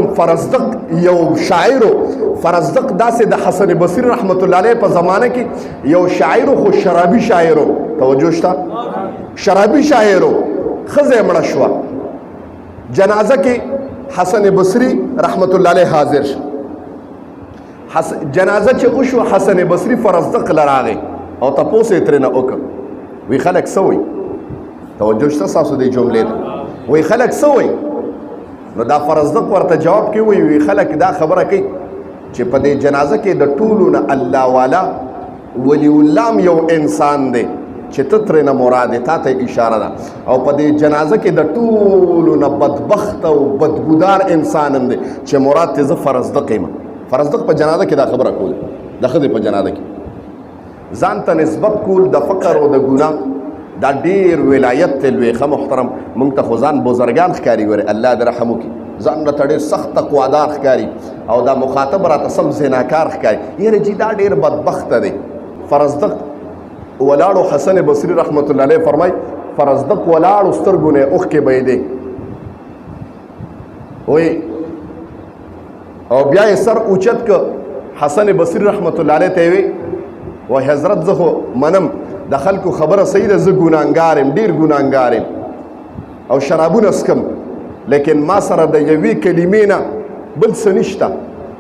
فرزدق یو شاعر فرزدق داسې د حسن بصری رحمت الله علیه په زمانه کې یو شاعر خو شرابي شاعر توجه شته شرابي شاعر خزه مړه شو جنازه کې حسن بصری رحمت الله علیه حاضر شو جنازه چې وشو حسن بصری فرزدق لراغه او تاسو یې ترنه وکړ وی خلک سوي توجه شته تاسو د جملې وی خلک سوي نو دا فرزدق ورته جواب کوي وی خلک دا خبره کوي چې په دې جنازه کې د ټولو نه الله والا ولی الله یو انسان دی چې ته ترې نه مراد تا ته اشاره ده او په دې جنازه کې د ټولو نه بدبخت او بدبودار انسان هم دی چې مراد ته زه فرزدق یم فرزدق په جنازه کې دا خبره کوله د ښځې په جنازه کې ځان ته نسبت کول د فقر او د ګناه دا ډیر ولایت ته لوی ښه محترم مونږ ته خو ځان بزرګان ښکاري ګورې الله دې رحم وکړي ځان راته ډېر سخت تقوادار ښکاري او دا مخاطب راته سم زناکار ښکاري یاره جي دا ډېر بدبخته دی فرزدق ولاړو حسن بصري رحمت الله علیه فرمای فرزدق ولاړو سترګو نه اوښکې بهېدې وایي او بیا یې سر اوچت که حسن بصري رحمت الله علیه ته یې وایي حضرت زه خو منم د خلکو خبره صحیح ده زه ګناهګار یم ډېر ګناهګار یم او شرابونه څکم لیکن ما سره د یوې کلمې نه بل څه نشته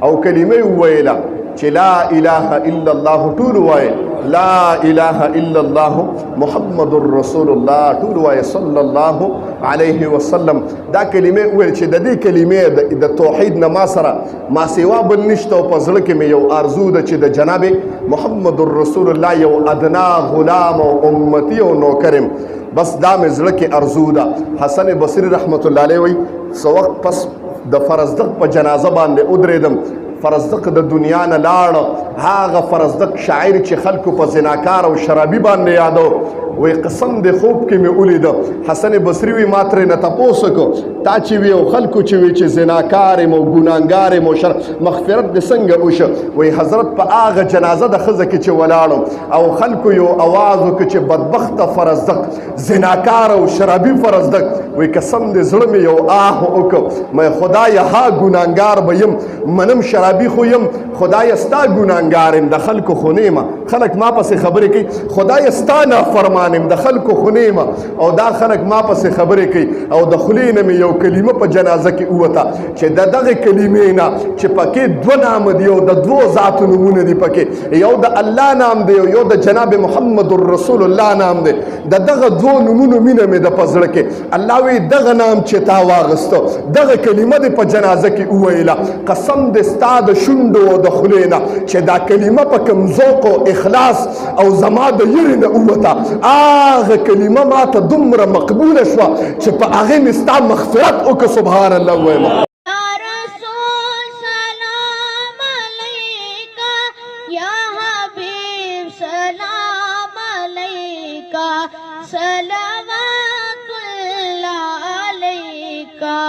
او کلمه یې وویله چې لا اله الا الله ټول وایي لا اله الا الله محمد رسول الله ټول وایي صلی الله علیه وسلم دا کلمې وویل چې د دې کلمې د توحید نه ما سره ما سوا بل نشته او په زړه کې مې یو آرزو ده چې د جناب محمد رسول الله یو ادنا غلام او امتی او نوکر یم بس دا مې زړه کې آرزو ده حسن بصري رحمت الله علیه وایي څه وخت پس د فرزدق په جنازه باندې ودرېدم فرزدق د دنیا نه لاړ هغه فرزدق شاعر چې خلکو په زناکار او شرابي باندې یادو وی قسم د خوب کې مې ولیده حسن بصري وی ما ترې نه تپوس وکړو تا چې وی او خلکو چې وی چې زناکار یم او ګناهګار یم او مغفرت دې څنګه وشه وی حضرت په هغه جنازه د ښځه کې چې ولاړم او خلکو یو اواز وکړ چې بدبخته فرزدق زناکار او شرابي فرزدق وی قسم دې زړه مې یو آه وکړ مې خدایه ها ګناهګار به یم منم شرابي خو یم خدایه ستا ګناهګار یم د خلکو خو نه یم خلک ما پسې خبرې کوي خدایه ستا نافرمان د خلکو خو نه او دا خلک ما پسې خبرې کوي او د خولې نه مې یو کلمه په جنازه کې ووته چې د دغه کلمې نه چې پکې دوه نام دي او د دوو ذاتو نومونه دي پکې یو د الله نام دی او یو د جناب محمد رسول الله نام دی د دغه دوو نومونو مینه مې د په زړه کې الله وی دغه نام چې تا واغسته دغه کلمه دې په جنازه کې وویله قسم دې ستا د شونډو او د خولې نه چې دا کلمه په کوم ذوق او اخلاص او زما د یرې نه ووته هغه کلمه ما ته دومره مقبوله شوه چې په هغې مې ستا مغفرت وکړه سبحان الله ووایم سلام